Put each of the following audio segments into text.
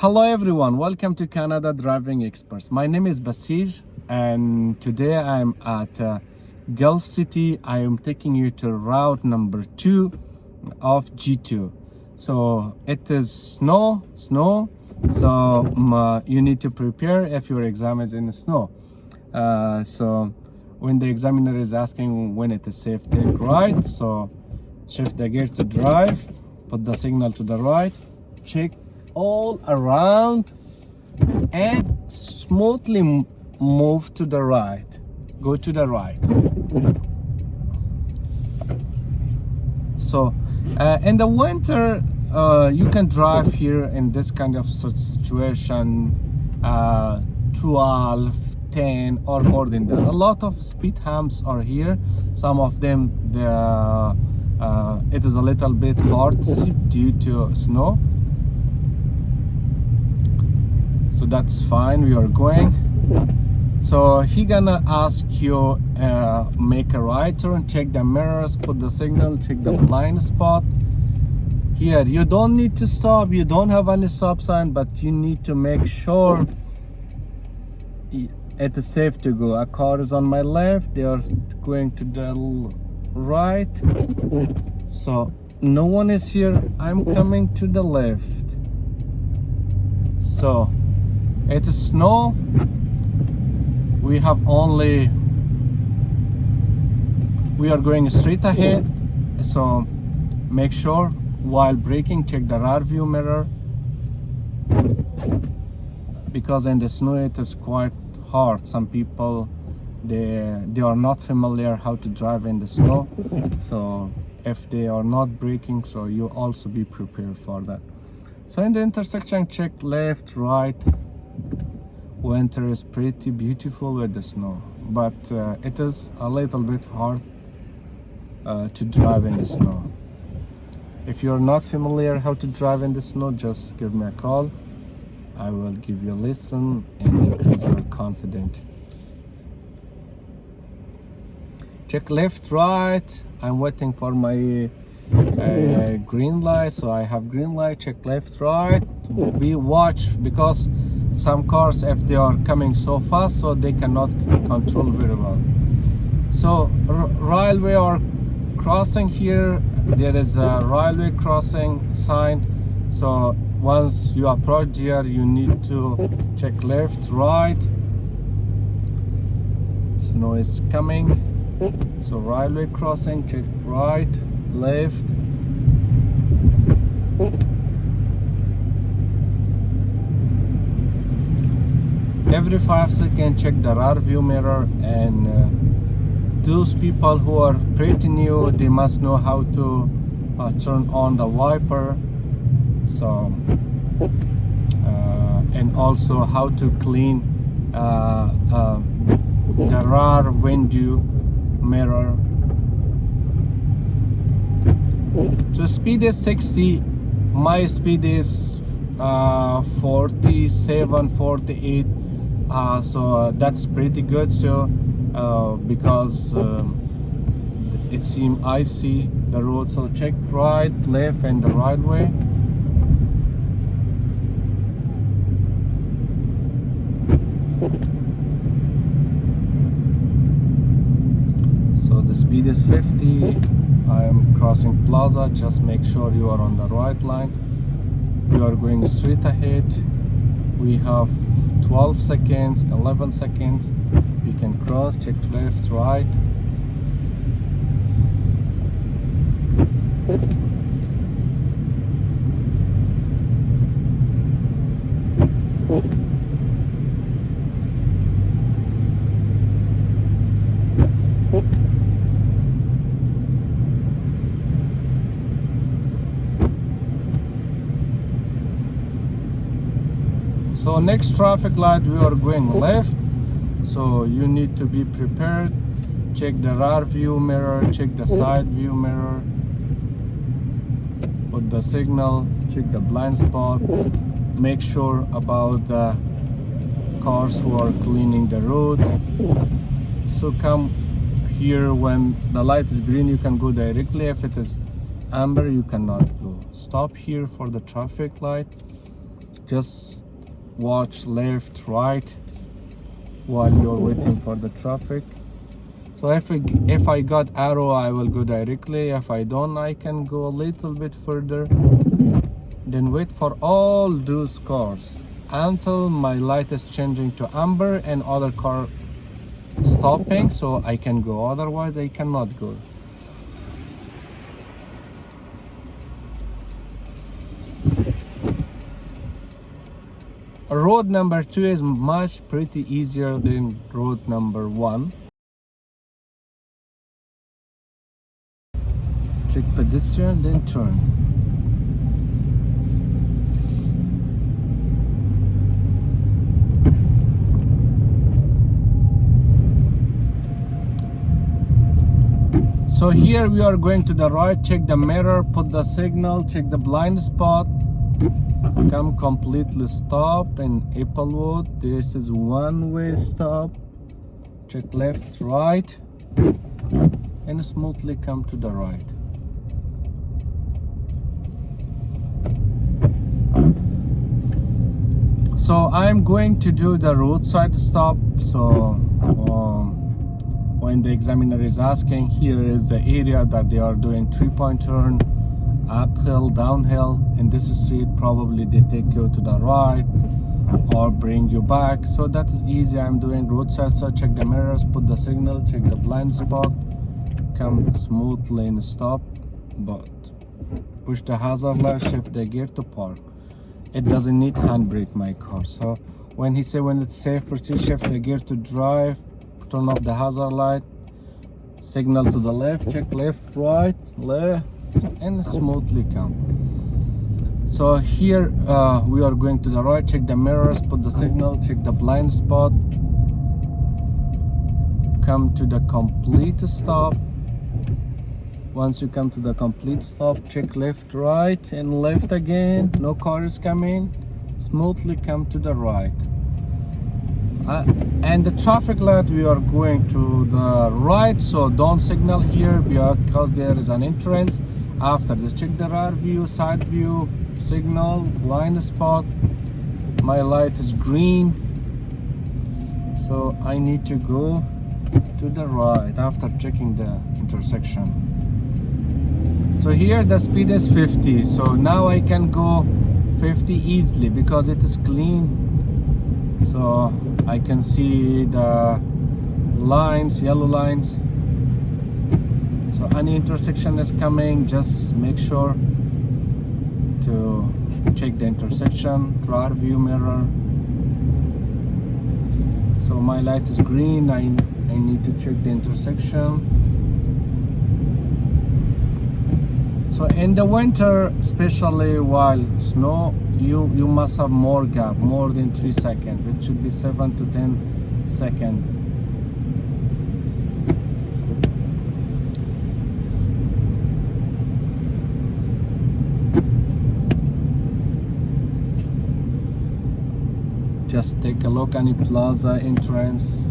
Hello everyone, welcome to Canada Driving Experts. My name is Basir and today I'm at Guelph City. I am taking you to route number 2 of G2. So it is snow, so you need to prepare if your exam is in the snow. So when the examiner is asking when it is safe, take right. So shift the gear to drive, put the signal to the right, check all around and smoothly move to the right, go to the right. So in the winter you can drive here in this kind of situation 12, 10 or more than that. A lot of speed humps are here. Some of them it is a little bit hard to see due to snow. So that's fine, we are going. So he gonna ask you make a right turn, check the mirrors, put the signal, check the blind spot. Here you don't need to stop, you don't have any stop sign, but you need to make sure it is safe to go. A car is on my left, they are going to the right, so no one is here. I'm coming to the left. So it is snow. We are going straight ahead, so make sure while braking check the rear view mirror, because in the snow it is quite hard. Some people they are not familiar how to drive in the snow, so if they are not braking, so you also be prepared for that. So in the intersection, check left, right. Winter is pretty beautiful with the snow, but it is a little bit hard to drive in the snow. If you're not familiar how to drive in the snow, just give me a call. I will give you a lesson and increase your confidence. Check left, right. I'm waiting for my green light, so I have green light. Check left, right. We watch, because some cars, if they are coming so fast, so they cannot control very well. So railway or crossing here, there is a railway crossing sign. So once you approach here, you need to check left, right. Snow is coming, so railway crossing, check right, left. Every 5 seconds check the rear view mirror, and those people who are pretty new, they must know how to turn on the wiper, so and also how to clean the rear window mirror. So speed is 60, my speed is 47, 48. So that's pretty good. So because it seems icy the road, so check right, left and the right way. So the speed is 50. I am crossing plaza. Just make sure you are on the right line. We are going straight ahead. We have 12 seconds, 11 seconds. We can cross, check left, right. So next traffic light, we are going left, so you need to be prepared. Check the rear view mirror, check the side view mirror, put the signal, check the blind spot. Make sure about the cars who are cleaning the road. So come here, when the light is green you can go directly. If it is amber you cannot go. Stop here for the traffic light. just watch left, right while you're waiting for the traffic. So if I got arrow, I will go directly. If I don't, I can go a little bit further. Then wait for all those cars until my light is changing to amber and other car stopping, so I can go. Otherwise, I cannot go. Road number 2 is much pretty easier than road number 1. Check pedestrian, then turn. So here we are going to the right, check the mirror, put the signal, check the blind spot, come completely stop in Applewood. This is one-way stop. Check left, right, and smoothly come to the right. So I'm going to do the roadside stop. So when the examiner is asking, here is the area that they are doing 3-point turn, uphill, downhill. In this street, probably they take you to the right or bring you back. So that is easy. I'm doing roadside, so check the mirrors, put the signal, check the blind spot, come smoothly and stop, but push the hazard light, shift the gear to park. It doesn't need handbrake, my car. So when he said when it's safe, proceed, shift the gear to drive, turn off the hazard light, signal to the left, check left, right, left, and smoothly come. So here we are going to the right, check the mirrors, put the signal, check the blind spot, come to the complete stop. Once you come to the complete stop, check left, right, and left again. No car is coming. Smoothly come to the right. And the traffic light, we are going to the right, so don't signal here because there is an entrance. After this, check the rear view, side view, signal, blind spot. My light is green, so I need to go to the right after checking the intersection. So here the speed is 50, so now I can go 50 easily because it is clean. So I can see the lines, yellow lines. So any intersection is coming, just make sure to check the intersection, rear view mirror. So my light is green, I need to check the intersection. So in the winter, especially while snow, you must have more gap, more than 3 seconds. It should be 7 to 10 seconds. Just take a look any plaza entrance.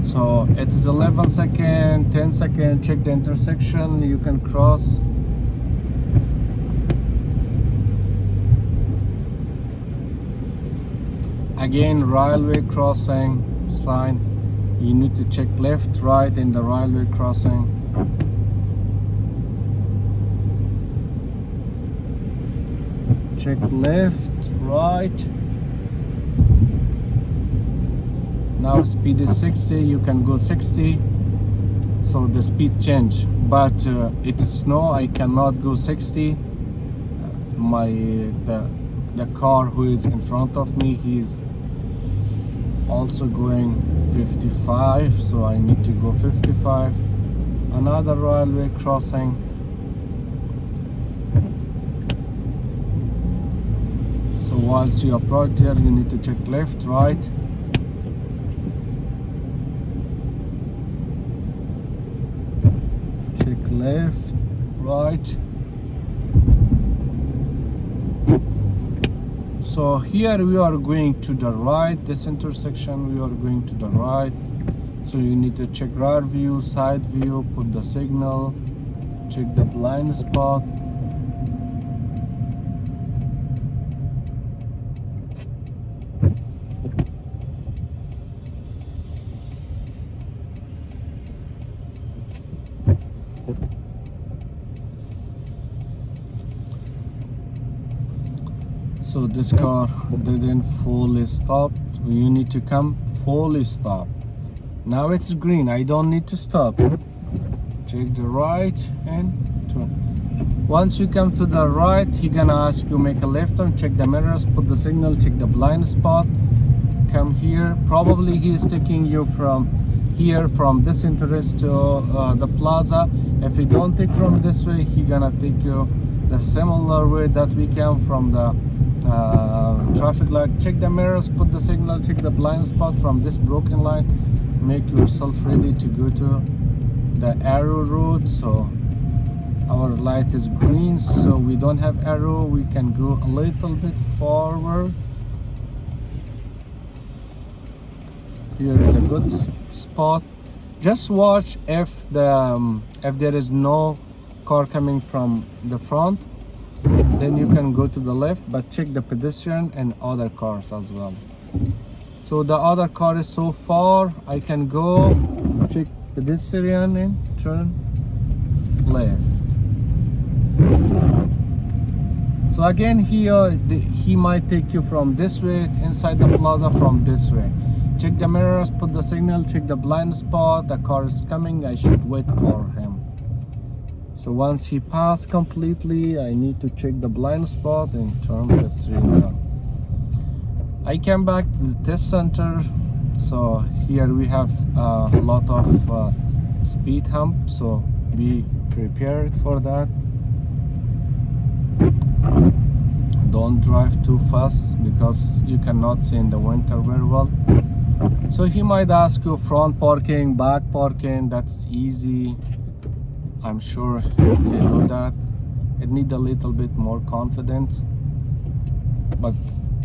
So it is 11 seconds, 10 seconds, check the intersection, you can cross. Again, railway crossing sign, you need to check left, right in the railway crossing. Check left, right. Now speed is 60, you can go 60, so the speed change, but it is snow, I cannot go 60. The car who is in front of me, he's also going 55, so I need to go 55. Another railway crossing. So once you approach there, you need to check left, right. Check left, right. So here we are going to the right, this intersection we are going to the right. So you need to check rear view, side view, put the signal, check the blind spot. So this car didn't fully stop, so you need to come fully stop. Now it's green, I don't need to stop. Check the right and turn. Once you come to the right, he gonna ask you make a left turn, check the mirrors, put the signal, check the blind spot, come here. Probably he is taking you from here, from this entrance to the plaza. If he don't take from this way, he gonna take you the similar way that we came from the traffic light. Check the mirrors, put the signal, check the blind spot from this broken line. Make yourself ready to go to the arrow route. So our light is green, so we don't have arrow. We can go a little bit forward. Here is a good spot. Just watch if there is no car coming from the front, then you can go to the left, but check the pedestrian and other cars as well. So the other car is so far, I can go check pedestrian and turn left. So again here, he might take you from this way, inside the plaza from this way. Check the mirrors, put the signal, check the blind spot. The car is coming, I should wait for him. So once he passed completely, I need to check the blind spot and turn the steering wheel. I came back to the test center. So here we have a lot of speed hump, so be prepared for that. Don't drive too fast because you cannot see in the winter very well. So he might ask you front parking, back parking. That's easy, I'm sure you know that. It needs a little bit more confidence, but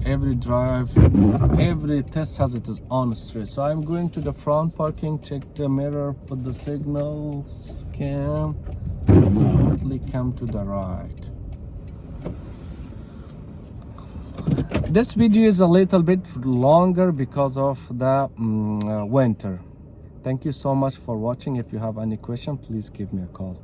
every test has its own street. So I'm going to the front parking, check the mirror, put the signal, scan, completely come to the right. This video is a little bit longer because of the winter. Thank you so much for watching. If you have any question, please give me a call.